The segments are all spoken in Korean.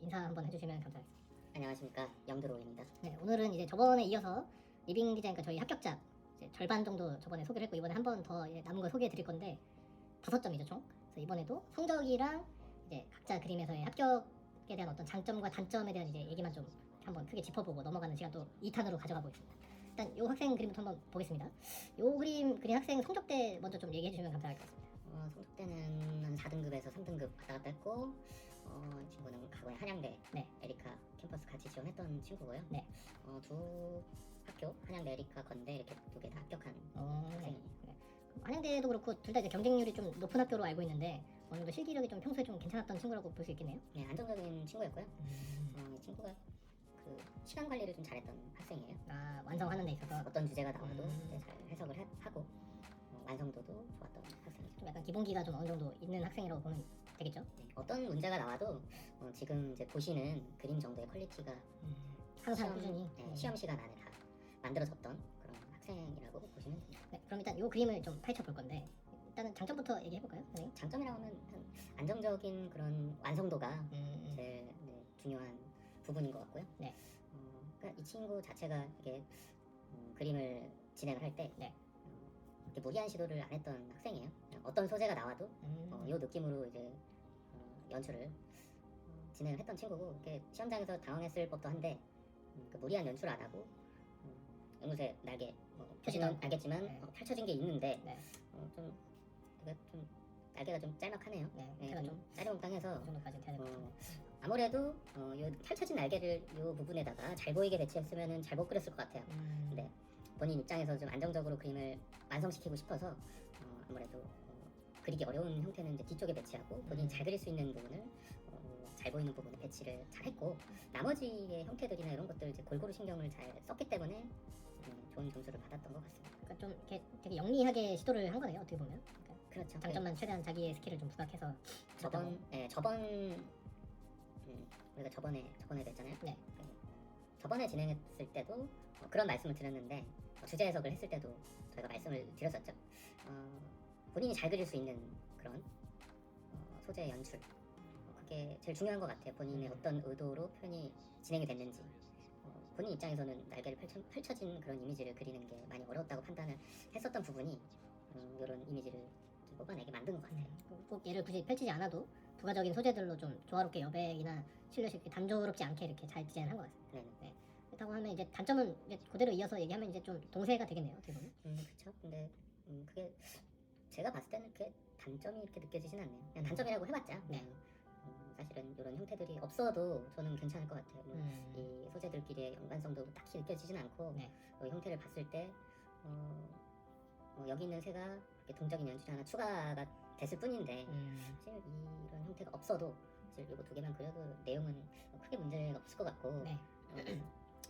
인사 한번 해주시면 감사하겠습니다. 안녕하십니까, 영드로우입니다. 네, 오늘은 이제 저번에 이어서 리빙 디자인, 그러니까 저희 합격작 이제 절반 정도 저번에 소개를 했고, 이번에 한 번 더 남은 거 소개해 드릴 건데 5점이죠 총. 그래서 이번에도 성적이랑 이제 각자 그림에서의 합격에 대한 어떤 장점과 단점에 대한 이제 얘기만 좀 한번 크게 짚어보고 넘어가는 시간 또 2탄으로 가져가 보겠습니다. 일단 이 학생 그림부터 한번 보겠습니다. 이 그림 그린 학생 성적대 먼저 좀 얘기해 주시면 감사할 것 같습니다. 성적 때는 한 4등급에서 3등급 왔다 갔다 했고, 친구는 과거에 한양대 네. 에리카 캠퍼스 같이 지원했던 친구고요. 네. 두 학교, 한양대 에리카 건대 이렇게 두 개 다 합격한 학생이에요. 네. 한양대도 그렇고 둘 다 이제 경쟁률이 좀 높은 학교로 알고 있는데 어느 정도 실기력이 좀 평소에 좀 괜찮았던 친구라고 볼 수 있겠네요. 네, 안정적인 친구였고요. 이 친구가 그 시간 관리를 좀 잘했던 학생이에요. 아, 완성하는 데 있어서 어떤 주제가 나와도 이제 잘 해석을 하고 완성도도 좋았던 학생이죠. 좀 약간 기본기가 좀 어느 정도 있는 학생이라고 보면 되겠죠. 네, 어떤 문제가 나와도 지금 이제 보시는 그림 정도의 퀄리티가 항상 꾸준히. 시험 시간 안에 다 만들어졌던 그런 학생이라고 보시면 됩니다. 네, 그럼 일단 이 그림을 좀 파헤쳐 볼 건데 일단은 장점부터 얘기해 볼까요, 선생님? 장점이라고 하면 안정적인 그런 완성도가 제일 중요한 부분인 것 같고요. 네. 그러니까 이 친구 자체가 이게 그림을 진행을 할 때 네. 이렇게 무리한 시도를 안 했던 학생이에요. 그냥 어떤 소재가 나와도 이 느낌으로 이제 연출을 진행을 했던 친구고, 이렇게 시험장에서 당황했을 법도 한데 그 무리한 연출 안 하고 앵무새 날개 보시면 알겠지만 네. 펼쳐진 게 있는데 네. 좀 날개가 좀 짤막하네요. 네, 제가 좀 짜리몽땅해서 이 정도까지 돼야 될 것 같습니다. 아무래도 요 펼쳐진 날개를 요 부분에다가 잘 보이게 배치했으면 잘 못 그렸을 것 같아요. 근데 본인 입장에서 좀 안정적으로 그림을 완성시키고 싶어서 아무래도 그리기 어려운 형태는 이제 뒤쪽에 배치하고 본인이 잘 그릴 수 있는 부분을 잘 보이는 부분에 배치를 잘 했고, 나머지의 형태들이나 이런 것들 이제 골고루 신경을 잘 썼기 때문에 좋은 점수를 받았던 것 같습니다. 그러니까 좀 이렇게 되게 영리하게 시도를 한 거네요, 어떻게 보면. 그러니까 그렇죠. 장점만 최대한 자기의 스킬을 좀 부각해서 우리가 저번에도 했잖아요. 네. 저번에 진행했을 때도 그런 말씀을 드렸는데, 주제 해석을 했을 때도 저희가 말씀을 드렸었죠. 본인이 잘 그릴 수 있는 그런 소재 연출, 그게 제일 중요한 것 같아요. 본인의 어떤 의도로 표현이 진행이 됐는지. 본인 입장에서는 날개를 펼쳐진 그런 이미지를 그리는 게 많이 어려웠다고 판단을 했었던 부분이 이런 이미지를 좀 뽑아내게 만든 것 같아요. 꼭 얘를 굳이 펼치지 않아도 부가적인 소재들로 좀 조화롭게 여백이나 실루엣이 이렇게 단조롭지 않게 이렇게 잘 디자인한 것 같습니다. 네. 그렇다고 하면 이제 단점은 이제 그대로 이어서 얘기하면 이제 좀 동세가 되겠네요, 어떻게 보면. 그렇죠. 근데 그게 제가 봤을 때는 그게 단점이 이렇게 느껴지진 않네요. 그냥 단점이라고 해봤자 네. 사실은 이런 형태들이 없어도 저는 괜찮을 것 같아요. 이 소재들끼리의 연관성도 딱히 느껴지진 않고, 네. 형태를 봤을 때 여기 있는 새가 이렇게 동적인 연출이 하나 추가가 됐을 뿐인데 사실 이런 형태가 없어도 사실 이거 두 개만 그려도 내용은 크게 문제가 없을 것 같고, 네.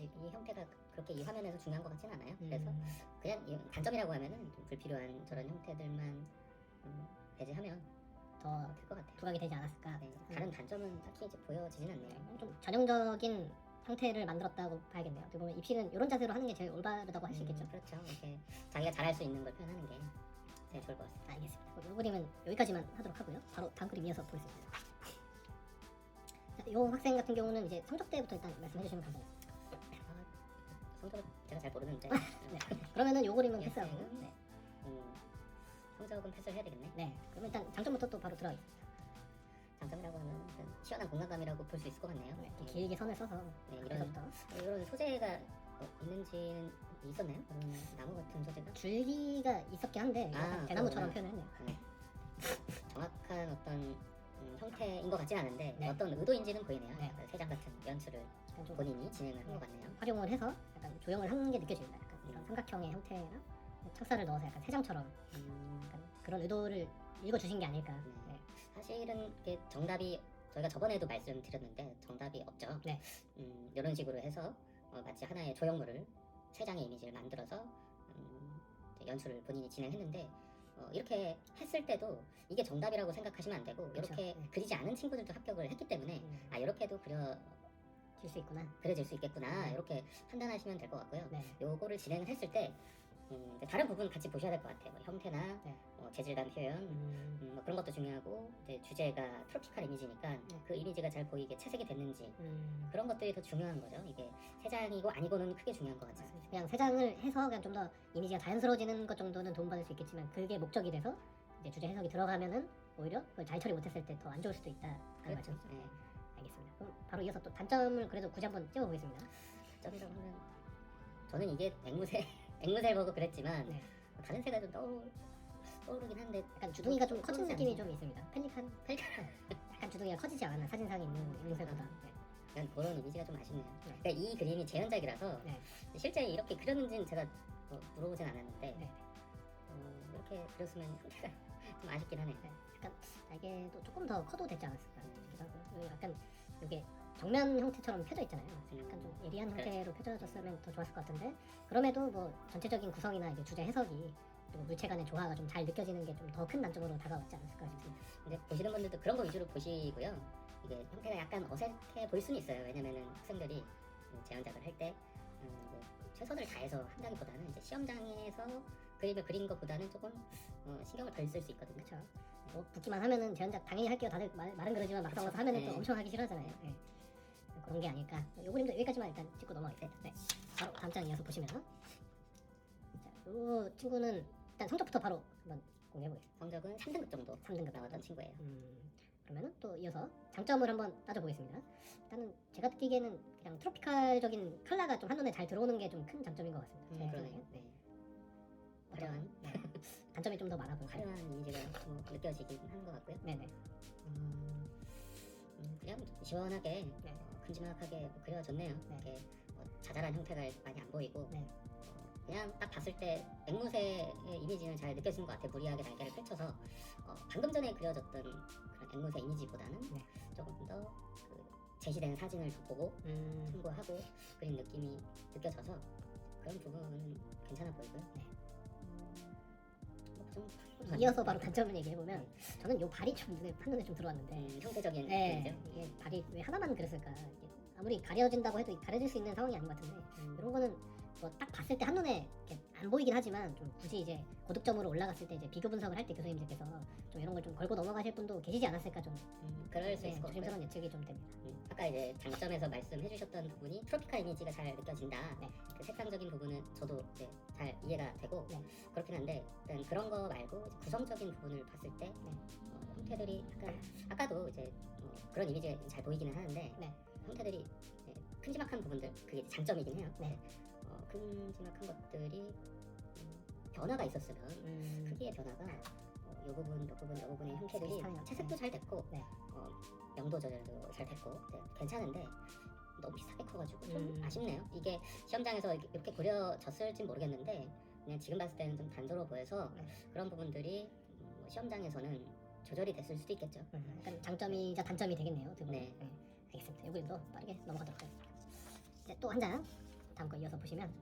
이 형태가 그렇게 이 화면에서 중요한 것 같진 않아요. 그래서 그냥 이 단점이라고 하면은 좀 불필요한 저런 형태들만 배제하면 더 될 것 같아요. 부각이 되지 않았을까. 네, 다른 단점은 딱히 이제 보여지진 않네요. 좀 전형적인 형태를 만들었다고 봐야겠네요. 어떻게 보면 입시는 이런 자세로 하는 게 제일 올바르다고 할 수 있겠죠. 그렇죠. 이렇게 자기가 잘할 수 있는 걸 표현하는 게 제일 좋을 것 같습니다. 알겠습니다. 이 그림은 여기까지만 하도록 하고요. 바로 다음 그림 이어서 보겠습니다. 자, 이 학생 같은 경우는 이제 성적대부터 일단 말씀해 주시면 감사합니다. 성적은 제가 잘 모르는데 네. 그러면은 이 그림은 이 패스하고. 학생은 네. 성적은 패스를 해야 되겠네. 네. 그럼 일단 장점부터 또 바로 들어가겠습니다. 장점이라고 하면 시원한 공간감이라고 볼 수 있을 것 같네요. 네. 길게 선을 써서. 네, 앞에서부터. 이런 소재가 있는지는 있었나요? 그런 나무 같은 소재가? 줄기가 있었긴 한데 약간 대나무처럼 표현을 했네요. 네. 정확한 어떤 형태인 것 같진 않은데 네. 어떤 의도인지는 보이네요. 네. 약간 세장 같은 연출을 좀 본인이 진행을 한 것 같네요. 활용을 해서 약간 조형을 한 게 느껴집니다. 약간 이런 삼각형의 형태나 착사를 넣어서 약간 세장처럼 약간 그런 의도를 읽어주신 게 아닐까. 네. 사실은 이게 정답이 저희가 저번에도 말씀드렸는데 정답이 없죠. 네. 이런 식으로 해서 마치 하나의 조형물을 세 장의 이미지를 만들어서 연출을 본인이 진행했는데, 이렇게 했을 때도 이게 정답이라고 생각하시면 안 되고, 그렇죠. 이렇게 그리지 않은 친구들도 합격을 했기 때문에 이렇게도 줄 수 있구나. 그려질 수 있겠구나, 이렇게 판단하시면 될 것 같고요. 네. 요거를 진행을 했을 때 근데 다른 부분 같이 보셔야 될 것 같아요. 뭐 형태나 네. 재질감 표현, 뭐 그런 것도 중요하고 이제 주제가 트로피칼 이미지니까 그 이미지가 잘 보이게 채색이 됐는지 그런 것들이 더 중요한 거죠. 이게 세 장이고 아니고는 크게 중요한 것 같지 않습니다. 그냥 세 장을 해서 그냥 좀 더 이미지가 자연스러워지는 것 정도는 도움받을 수 있겠지만 그게 목적이 돼서 이제 주제 해석이 들어가면은 오히려 그걸 잘 처리 못했을 때 더 안 좋을 수도 있다는 그렇죠. 말씀이죠. 네. 알겠습니다. 그럼 바로 이어서 또 단점을 그래도 굳이 한번 찝어보겠습니다. 점이라고 하면 저는 이게 앵무새를 보고 그랬지만 네. 다른 새가 좀 떠오르긴 한데 약간 주둥이가 좀 커진 떠오르지 느낌이 않습니다. 좀 있습니다. 펠리칸 약간 주둥이가 커지지 않았나 사진상에 있는 앵무새보다. 네. 약간 그런 이미지가 좀 아쉽네요. 네. 그러니까 이 그림이 재현작이라서 네. 실제 이렇게 그렸는지는 제가 물어보진 않았는데 네. 이렇게 그렸으면 형태가 좀 아쉽긴 하네요. 네. 약간 날개도 조금 더 커도 되지 않았을까 싶기도 하고 여기 약간 이게 정면 형태처럼 펴져 있잖아요. 그래서 약간 좀 예리한 형태로 펴져졌으면 더 좋았을 것 같은데 그럼에도 뭐 전체적인 구성이나 이제 주제 해석이 그리고 물체 간의 조화가 좀 잘 느껴지는 게 좀 더 큰 단점으로 다가왔지 않았을까 싶습니다. 이제 보시는 분들도 그런 거 위주로 보시고요. 이게 형태가 약간 어색해 보일 수는 있어요. 왜냐면은 학생들이 재현작을 할 때 이제 최선을 다해서 한다기보다는 이제 시험장에서 그림을 그린 것보다는 조금 신경을 덜 쓸 수 있거든요. 그렇죠. 뭐 붙기만 하면은 재현작 당연히 할게요. 다들 말은 그러지만 막상 와서 하면은 또 네. 엄청 하기 싫어하잖아요. 네. 그런 게 아닐까. 요 그림도 여기까지만 일단 찍고 넘어가겠습니다. 네. 바로 다음 장 이어서 보시면 자, 요 친구는 일단 성적부터 바로 한번 공개해보겠습니다. 성적은 3등급 정도 3등급 나왔던 친구예요. 그러면은 또 이어서 장점을 한번 따져보겠습니다. 일단은 제가 느끼기에는 그냥 트로피칼적인 컬러가 좀 한눈에 잘 들어오는 게 좀 큰 장점인 것 같습니다. 제 그러네요. 생각엔. 네. 화려한 단점이 좀 더 많아 보여요. 화려한 이미지가 좀 느껴지긴 한 것 같고요. 네네. 그냥 시원하게 네. 큼지막하게 그려졌네요. 네. 이렇게 자잘한 형태가 많이 안 보이고 네. 그냥 딱 봤을 때 앵무새의 이미지는 잘 느껴지는 것 같아요. 무리하게 날개를 펼쳐서 방금 전에 그려졌던 그런 앵무새 이미지보다는 네. 조금 더 제시된 사진을 보고 참고하고 그린 느낌이 느껴져서 그런 부분은 괜찮아 보이고요. 네. 좀 이어서 바로 단점을 얘기해보면 저는 요 발이 좀 한눈에 좀 들어왔는데 형태적인 네, 그림이죠. 이게 발이 왜 하나만 그렸을까? 이게 아무리 가려진다고 해도 가려질 수 있는 상황이 아닌 것 같은데 이런 거는 뭐 딱 봤을 때 한눈에 이렇게 안 보이긴 하지만 좀 굳이 이제 고득점으로 올라갔을 때 이제 비교 분석을 할 때 교수님들께서 좀 이런 걸 좀 걸고 넘어가실 분도 계시지 않았을까 좀 그럴 수 있을 것 같고요. 조심스러운 예측이 좀 됩니다. 아까 이제 장점에서 말씀해주셨던 부분이 트로피칼 이미지가 잘 느껴진다. 네. 그 색상적인 부분은 저도 이제 잘 이해가 되고 네. 그렇긴 한데 일단 그런 거 말고 이제 구성적인 부분을 봤을 때 형태들이 약간 아까도 이제 그런 이미지가 잘 보이기는 하는데 네. 형태들이 큼지막한 부분들 그게 이제 장점이긴 해요. 네. 큼지막한 것들이 변화가 있었으면 크기의 변화가 요 부분의 형태들이 비슷하네요. 채색도 잘 됐고 네. 명도 조절도 잘 됐고 괜찮은데 너무 비슷하게 커가지고 좀 음. 아쉽네요. 이게 시험장에서 이렇게 그려졌을진 모르겠는데 그냥 지금 봤을 때는 좀 단조로 보여서 네. 그런 부분들이 시험장에서는 조절이 됐을 수도 있겠죠. 약간 장점이자 단점이 되겠네요. 두 분. 네. 알겠습니다. 요 그림도 빠르게 넘어가도록 하겠습니다. 이제 또 한 장 다음 거 이어서 보시면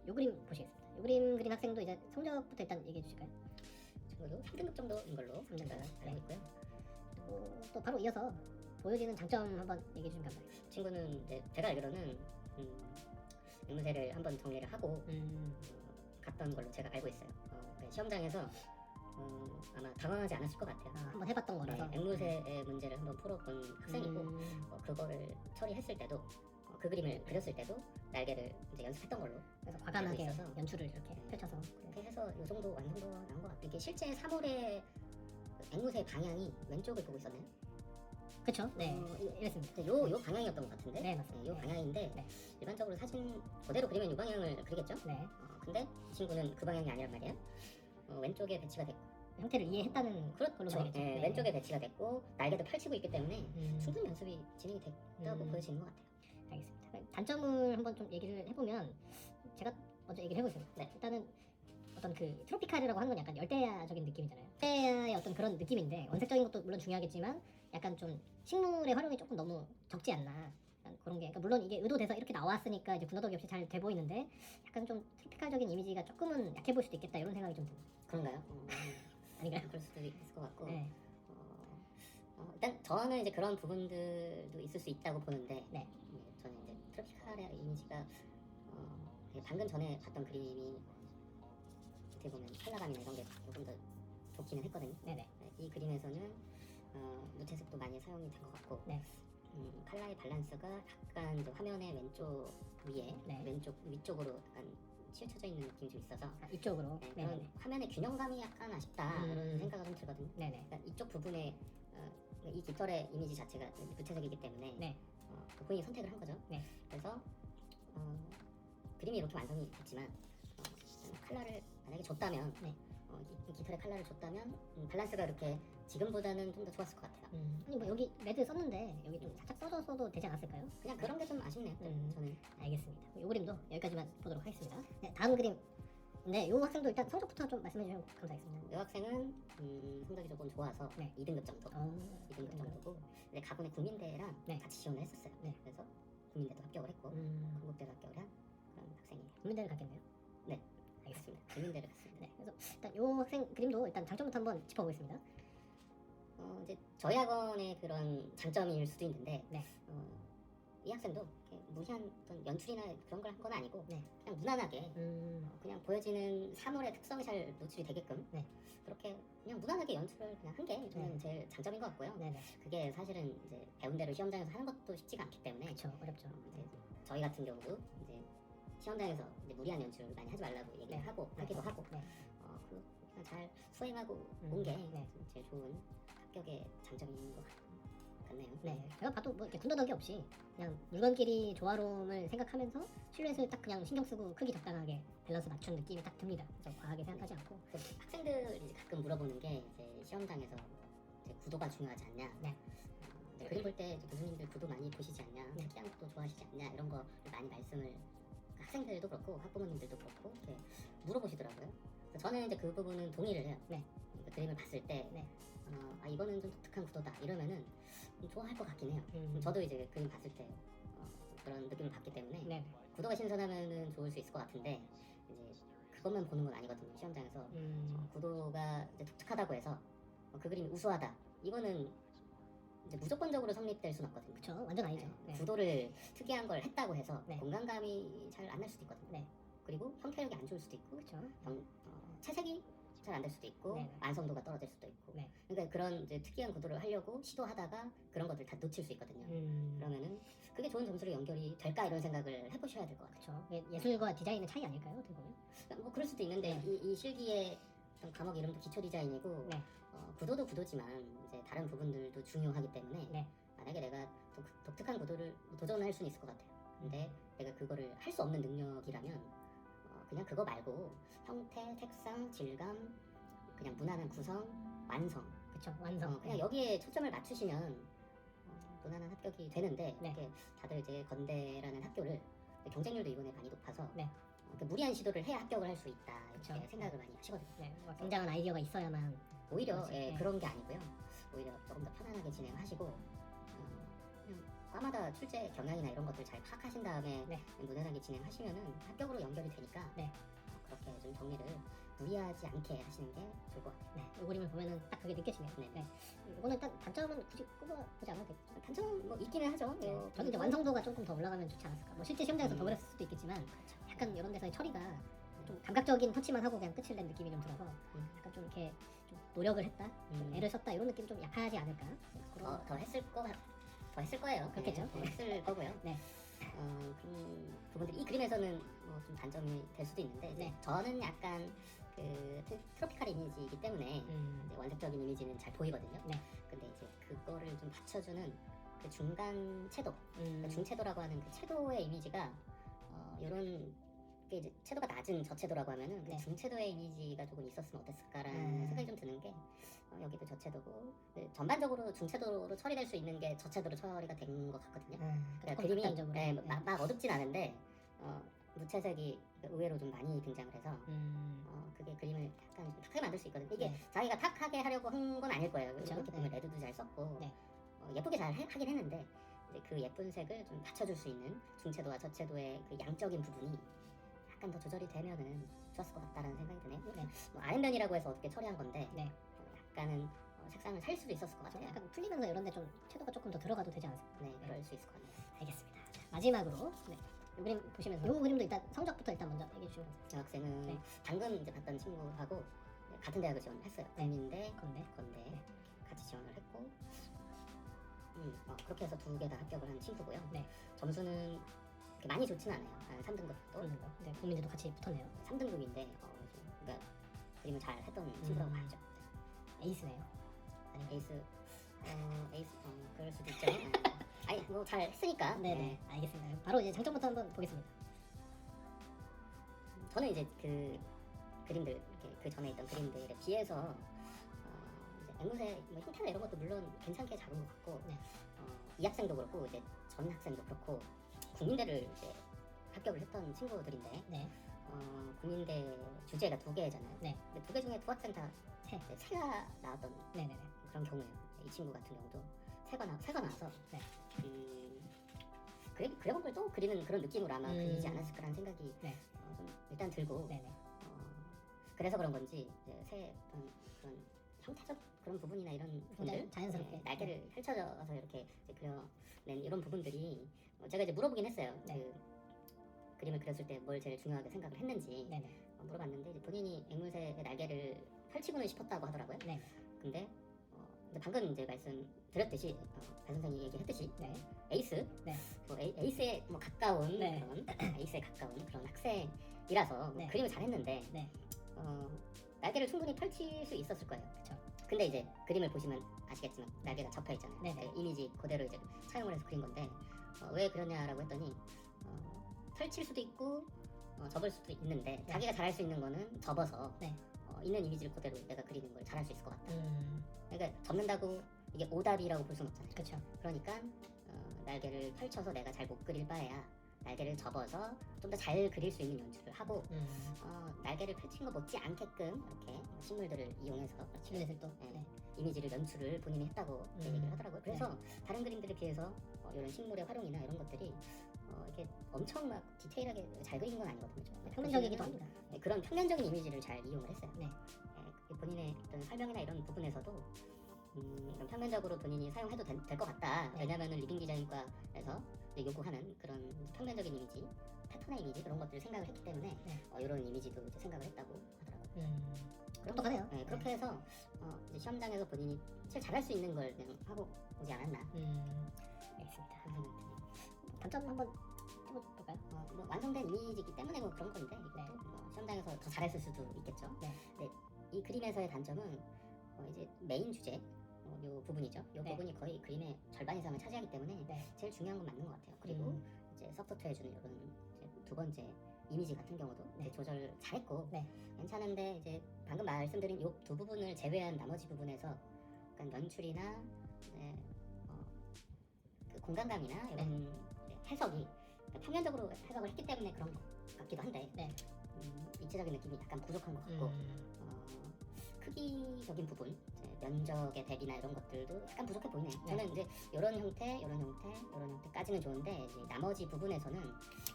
요 그림 보시겠습니다. 요 그림 그린 학생도 이제 성적부터 일단 얘기해 주실까요? 친구도 3등급 정도인 걸로 3등급. 제가 네. 알고 있고요. 또 바로 이어서 보여지는 장점 한번 얘기해 주시면 감사하겠습니다. 친구는 이제 제가 알기로는 앵무새를 한번 정리를 하고 갔던 걸로 제가 알고 있어요. 네, 시험장에서 아마 당황하지 않았을 것 같아요. 한번 해봤던 거라서. 네, 앵무새의 문제를 한번 풀어본 학생이고 그거를 처리했을 때도 그 그림을 그렸을 때도 날개를 이제 연습했던 걸로 그래서 과감하게 있어서. 연출을 이렇게 펼쳐서 그렇게 해서 이 정도 완성도가 난 것 같아요. 이게 실제 3월에 앵무새의 방향이 왼쪽을 보고 있었나요? 그쵸? 네, 이랬습니다. 요 방향이었던 것 같은데 네, 맞습니다. 요 네. 방향인데 네. 일반적으로 사진 그대로 그리면 요 방향을 그리겠죠? 네, 근데 이 친구는 그 방향이 아니란 말이에요. 왼쪽에 배치가 됐고 형태를 이해했다는 걸로 그렇죠. 봐야겠죠. 네, 왼쪽에 배치가 됐고 날개도 펼치고 있기 때문에 음. 충분히 연습이 진행이 됐다고 보여지는 것 같아요. 알겠습니다. 단점을 한번 좀 얘기를 해보면 제가 먼저 얘기를 해보겠습니다. 네. 일단은 어떤 그 트로피칼이라고 하는 건 약간 열대야적인 느낌이잖아요. 열대야의 어떤 그런 느낌인데 원색적인 것도 물론 중요하겠지만 약간 좀 식물의 활용이 조금 너무 적지 않나 약간 그런 게 그러니까 물론 이게 의도돼서 이렇게 나왔으니까 이제 군더더기 없이 잘 돼 보이는데 약간 좀 트로피칼적인 이미지가 조금은 약해 보일 수도 있겠다 이런 생각이 좀 듭니다. 그런가요? 아닌가요? 그럴 수도 있을 것 같고 네. 일단 저는 이제 그런 부분들도 있을 수 있다고 보는데 네. 저는 이제 트로피칼의 이미지가 방금 전에 봤던 그림이 어떻게 보면 컬러감이나 이런 게 조금 더 좋기는 했거든요. 네네. 네, 이 그림에서는 무채색도 많이 사용이 된 것 같고 네. 컬러의 밸런스가 약간 이제 화면의 왼쪽 위에 네. 왼쪽 위쪽으로 약간 치우쳐져 있는 느낌이 좀 있어서 아, 이쪽으로. 네, 네네. 그런 화면의 균형감이 약간 아쉽다 이런 생각이 좀 들거든요. 네네. 그러니까 이쪽 부분에 이 깃털의 이미지 자체가 무채색이기 때문에 네. 본인이 선택을 한 거죠. 네. 그래서 그림이 이렇게 완성이 됐지만 컬러를 만약에 줬다면 네. 이 깃털의 컬러를 줬다면 밸런스가 이렇게 지금보다는 좀 더 좋았을 것 같아요. 아니 뭐 여기 레드 썼는데 여기 좀 살짝 써줘도 되지 않았을까요? 그냥 그런 게 좀 아쉽네요. 저는 알겠습니다. 이 그림도 여기까지만 보도록 하겠습니다. 네, 다음 그림. 네, 이 학생도 일단 성적부터 좀 말씀해 주시면 감사하겠습니다. 이 학생은 성적이 조금 좋아서 네. 2등급 정도. 2등급 정도고 근데 가군의 국민대랑 네. 같이 지원을 했었어요. 네. 그래서 국민대도 합격을 했고 건국대도 합격을 한 그런 학생이에요. 국민대를 갔겠네요. 네. 알겠습니다. 국민대를 갔습니다. 네, 그래서 일단 이 학생 그림도 일단 장점부터 한번 짚어보겠습니다. 이제 저희 학원의 그런 장점일 수도 있는데 네. 이 학생도 이렇게 무리한 어떤 연출이나 그런 걸 한 건 아니고 네. 그냥 무난하게 그냥 보여지는 사물의 특성이 잘 노출이 되게끔 네. 그렇게 그냥 무난하게 연출을 그냥 한 게 저는 네. 제일 장점인 것 같고요. 네네. 그게 사실은 이제 배운 대로 시험장에서 하는 것도 쉽지가 않기 때문에 그렇죠, 어렵죠. 이제 저희 같은 경우도 이제 시험장에서 이제 무리한 연출을 많이 하지 말라고 얘기를 네. 하고 하기도 하고 네. 그냥 잘 수행하고 온 게 네. 제일 좋은 합격의 장점인 것 같네요. 네, 제가 봐도 뭐 이렇게 군더더기 없이 그냥 물건끼리 조화로움을 생각하면서 실루엣을 딱 그냥 신경 쓰고 크기 적당하게 밸런스 맞춘 느낌이 딱 듭니다. 그래서 과하게 생각하지 않고. 학생들이 이제 가끔 물어보는 게 이제 시험장에서 이제 구도가 중요하지 않냐. 네. 그림 볼 때 교수님들 구도 많이 보시지 않냐, 네. 특이한 것도 좋아하시지 않냐 이런 거 많이 말씀을 학생들도 그렇고 학부모님들도 그렇고 이렇게 물어보시더라고요. 그래서 저는 이제 그 부분은 동의를 해요. 네. 그 그림을 봤을 때 네. 이거는 좀 독특한 구도다 이러면은 좀 좋아할 것 같긴 해요. 저도 이제 그림 봤을 때 그런 느낌을 받기 때문에 네. 구도가 신선하면은 좋을 수 있을 것 같은데 이제 그것만 보는 건 아니거든요. 시험장에서 구도가 이제 독특하다고 해서 그 그림이 우수하다 이거는 이제 무조건적으로 성립될 수는 없거든요. 그렇죠, 완전 아니죠. 네. 구도를 특이한 걸 했다고 해서 네. 공간감이 잘 안 날 수도 있거든요. 네. 그리고 형태력이 안 좋을 수도 있고 그렇죠. 채색이 잘 안 될 수도 있고 네. 완성도가 떨어질 수도 있고 네. 그러니까 그런 이제 특이한 구도를 하려고 시도하다가 그런 것들 다 놓칠 수 있거든요. 그러면은 그게 좋은 점수로 연결이 될까 이런 생각을 해보셔야 될 것 같아요. 그렇죠. 예술과 디자인의 차이 아닐까요? 어떻게 보면. 그러니까 뭐 그럴 수도 있는데 네. 이 실기의 어떤 과목 이름도 기초 디자인이고 네. 구도도 구도지만 이제 다른 부분들도 중요하기 때문에 네. 만약에 내가 독특한 구도를 도전할 수는 있을 것 같아요. 근데 내가 그거를 할 수 없는 능력이라면 그냥 그거 말고 형태, 색상, 질감, 그냥 무난한 구성, 완성 그렇죠, 완성. 그냥 여기에 초점을 맞추시면 무난한 합격이 되는데 네. 이렇게 다들 이제 건대라는 학교를 경쟁률도 이번에 많이 높아서 네. 무리한 시도를 해야 합격을 할 수 있다 이렇게 그쵸. 생각을 많이 하시거든요. 네. 뭐 굉장한 아이디어가 있어야만. 오히려 그렇지. 네. 그런 게 아니고요. 오히려 조금 더 편안하게 진행하시고 그냥 과마다 출제 경향이나 이런 것들 잘 파악하신 다음에 네. 무난하게 진행하시면은 합격으로 연결이 되니까 네. 그렇게 좀 정리를 무리하지 않게 하시는 게 좋을 것 같아요. 네. 이 그림을 보면은 딱 그게 느껴지네요. 네. 네. 이거는 일단 단점은 굳이 꼽아보지 않아도 되겠죠. 단점 뭐 있기는 하죠. 네. 저는 이제 완성도가 조금 더 올라가면 좋지 않았을까. 뭐 실제 시험장에서 더 그랬을 수도 있겠지만 약간 이런 데서의 처리가 좀 감각적인 터치만 하고 그냥 끝을 낸 느낌이 좀 들어서 약간 좀 이렇게 좀 노력을 했다, 좀 애를 썼다 이런 느낌 좀 약하지 않을까. 더 했을 거예요. 그렇겠죠. 네, 더 했을 거고요. 네. 그 부분들이 이 그림에서는 뭐 좀 단점이 될 수도 있는데 이제 네. 저는 약간 그 트로피칼 이미지이기 때문에 이제 원색적인 이미지는 잘 보이거든요. 네. 근데 이제 그거를 좀 받쳐주는 그 중간 채도, 그 중채도라고 하는 그 채도의 이미지가 이런 게 이제 채도가 낮은 저채도라고 하면은 그 네. 중채도의 이미지가 조금 있었으면 어땠을까라는 생각이 좀 드는 게 여기도 저채도고 전반적으로 중채도로 처리될 수 있는 게 저채도로 처리가 된 것 같거든요. 그러니까 그림이 막 어둡진 않은데 무채색이 의외로 좀 많이 등장을 해서 그게 그림을 약간 좀 탁하게 만들 수 있거든요. 이게 네. 자기가 탁하게 하려고 한 건 아닐 거예요. 그쵸? 이렇게 보면 네. 레드도 잘 썼고 네. 예쁘게 잘 하긴 했는데 이제 그 예쁜 색을 좀 받쳐줄 수 있는 중채도와 저채도의 그 양적인 부분이 약간 더 조절이 되면은 좋았을 것 같다라는 생각이 드네요. 네. 뭐 아랫면이라고 해서 어떻게 처리한 건데 네. 약간은 색상을 살 수도 있었을 것 같아요. 약간 풀리면서 이런데 좀 채도가 조금 더 들어가도 되지 않을까. 네, 그럴 수 있을 것 같네요. 알겠습니다. 자, 마지막으로 이 그림 보시면서 이 그림도 일단 성적부터 일단 먼저 얘기해 주시면 여학생은 네. 방금 이제 봤던 친구하고 같은 대학을 지원을 했어요. 국민대, 건데. 건대 같이 지원을 했고, 그렇게 해서 두 개 다 합격을 한 친구고요. 네. 점수는 그렇게 많이 좋진 않아요. 한 3등급 정도. 네, 국민들도 같이 붙었네요. 3등급인데 그러니까 그림을 잘 했던 친구라고 봐야죠. 에이스네요. 아니, 에이스, 그럴 수도 있죠. 아니 뭐 잘 했으니까. 네네, 알겠습니다. 바로 이제 장점부터 한번 보겠습니다. 저는 이제 그 그림들 이렇게 그 전에 있던 그림들에 비해서 이제 앵무새 뭐 형태나 이런 것도 물론 괜찮게 잡은 것 같고, 네. 이 학생도 그렇고 이제 전 학생도 그렇고 국민대를 이제 합격을 했던 친구들인데, 네. 국민대 주제가 두 개잖아요. 네. 근데 두 개 중에 두 학생 다 새가 나왔던 네네네. 그런 경우예요. 이 친구 같은 경우도 새가 나와서 네. 그래본걸 또 그리는 그런 느낌으로 아마 그리지 않았을까라는 생각이 네. 좀 일단 들고, 네네. 그래서 그런 건지 이제 새 어떤 그런 형태적 그런 부분이나 이런 부분들, 자연스럽게. 날개를 펼쳐져서 이렇게 이제 그려낸 이런 부분들이 제가 이제 물어보긴 했어요. 네. 그 그림을 그렸을 때 뭘 제일 중요하게 생각을 했는지 네네. 물어봤는데, 이제 본인이 앵무새의 날개를 펼치고는 싶었다고 하더라고요. 네. 근데 방금 이제 말씀드렸듯이 배 선생님이 얘기했듯이 네. 에이스, 네. 뭐 에이스에 뭐 가까운 네. 그런 에이스에 가까운 그런 학생이라서 네. 그림을 잘했는데 네. 날개를 충분히 펼칠 수 있었을 거예요. 그쵸. 근데 이제 그림을 보시면 아시겠지만 날개가 접혀 있잖아요. 네네. 그 이미지 그대로 이제 차용을 해서 그린 건데, 왜 그러냐라고 했더니 펼칠 수도 있고 접을 수도 있는데, 네. 자기가 잘할 수 있는 거는 접어서 네. 있는 이미지를 그대로 내가 그리는 걸 잘할 수 있을 것 같다. 음. 그러니까 접는다고 이게 오답이라고 볼 수는 없잖아요. 그쵸. 그러니까 날개를 펼쳐서 내가 잘 못 그릴 바에야 날개를 접어서 좀 더 잘 그릴 수 있는 연출을 하고, 날개를 펼친 거 못지 않게끔 이렇게 식물들을 이용해서 실내들 또. 네. 네. 이미지를 연출을 본인이 했다고 얘기를 하더라고요. 그래서 다른 그림들에 비해서 이런 식물의 활용이나 이런 것들이 이렇게 엄청 막 디테일하게 잘 그린 건 아니거든요. 평면적이기도 합니다. 네, 그런 평면적인 이미지를 잘 이용을 했어요. 네. 본인의 어떤 설명이나 이런 부분에서도 이런 평면적으로 본인이 사용해도 될 것 같다. 네. 왜냐하면 리빙 디자인과에서 요구하는 그런 평면적인 이미지, 패턴의 이미지 그런 것들을 생각을 했기 때문에 이런 이미지도 이제 생각을 했다고 하더라고요. 똑똑하네요. 그렇게 해서 이제 시험장에서 본인이 제일 잘할 수 있는 걸 그냥 하고 오지 않았나. 알겠습니다. 그런 생각이 드네요. 단점 한번 해볼까요? 뭐 완성된 이미지이기 때문에 뭐 그런 건데, 이것도 뭐 시험장에서 더 잘했을 수도 있겠죠. 네. 근데 이 그림에서의 단점은 이제 메인 주제 요 부분이죠. 요 네. 부분이 거의 그림의 절반 이상을 차지하기 때문에 네. 제일 중요한 건 맞는 것 같아요. 그리고 이제 서포트 해주는 이런 이제 두 번째 이미지 같은 경우도 이제 조절 잘했고 네. 괜찮은데, 이제 방금 말씀드린 요 두 부분을 제외한 나머지 부분에서 약간 연출이나 그 공간감이나 이런 해석이 평면적으로 해석을 했기 때문에 그런 것 같기도 한데, 네. 입체적인 느낌이 약간 부족한 것 같고, 크기적인 부분, 이제 면적의 대비나 이런 것들도 약간 부족해 보이네요. 네. 저는 이제 이런 형태, 이런 형태까지는 좋은데, 이제 나머지 부분에서는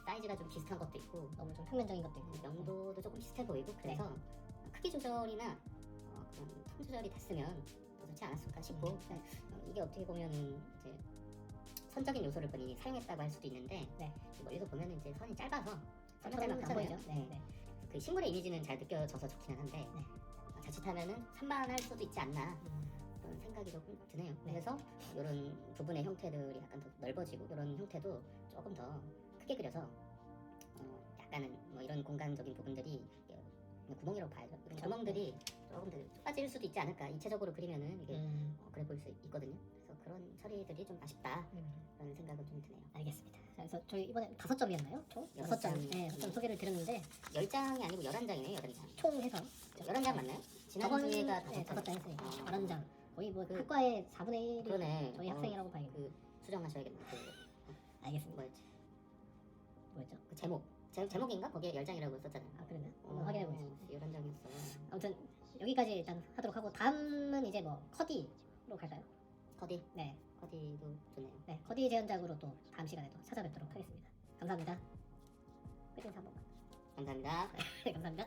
사이즈가 좀 비슷한 것도 있고, 너무 좀 평면적인 것도 있고. 명도도 조금 비슷해 보이고, 그래서 크기 조절이나 그런 톤 조절이 됐으면 더 좋지 않았을까 싶고, 이게 어떻게 보면은 이제 선적인 요소를 본인이 사용했다고 할 수도 있는데, 네. 멀리서 보면은 이제 선이 짧아서 짤막한 짤막한 거예요. 네. 네. 그 식물의 이미지는 잘 느껴져서 좋기는 한데, 네. 자칫하면은 산만할 수도 있지 않나 그런 생각이 조금 드네요. 그래서 이런 부분의 형태들이 약간 더 넓어지고, 이런 형태도 조금 더 크게 그려서 약간은 뭐 이런 공간적인 부분들이 그냥 구멍이라고 봐야죠. 이런 구멍들이 조금 더 좁아질 수도 있지 않을까. 입체적으로 그리면은 이게 그래 보일 수 있거든요. 그래서 그런 처리들이 좀 아쉽다 그런 생각은 좀 드네요. 알겠습니다. 자, 그래서 저희 이번에 5점이었나요? 총? 6점. 네, 6점 소개를 드렸는데 10장이 아니고 11장이네요. 11장. 총 해서 11장 맞나요? 지난주에가 5장 했으니까 11장. 거의 뭐 그- 학과의 4분의 1이 그러네. 저희 학생이라고 봐야겠네요. 그 수정하셔야겠네. 알겠습니다. 뭐였지? 뭐였죠? 그 제목인가? 거기에 10장이라고 썼잖아요. 아, 그랬나? 한번 확인해 보겠습니다. 11장이었어. 아무튼 여기까지 일단 하도록 하고, 다음은 이제 뭐 커디로 갈까요? 커디? 네. 커디도 좋네요. 네, 커디 재현작으로 또 다음 시간에 또 찾아뵙도록 하겠습니다. 감사합니다. 끝인사 한 번만. 감사합니다. 네, 감사합니다.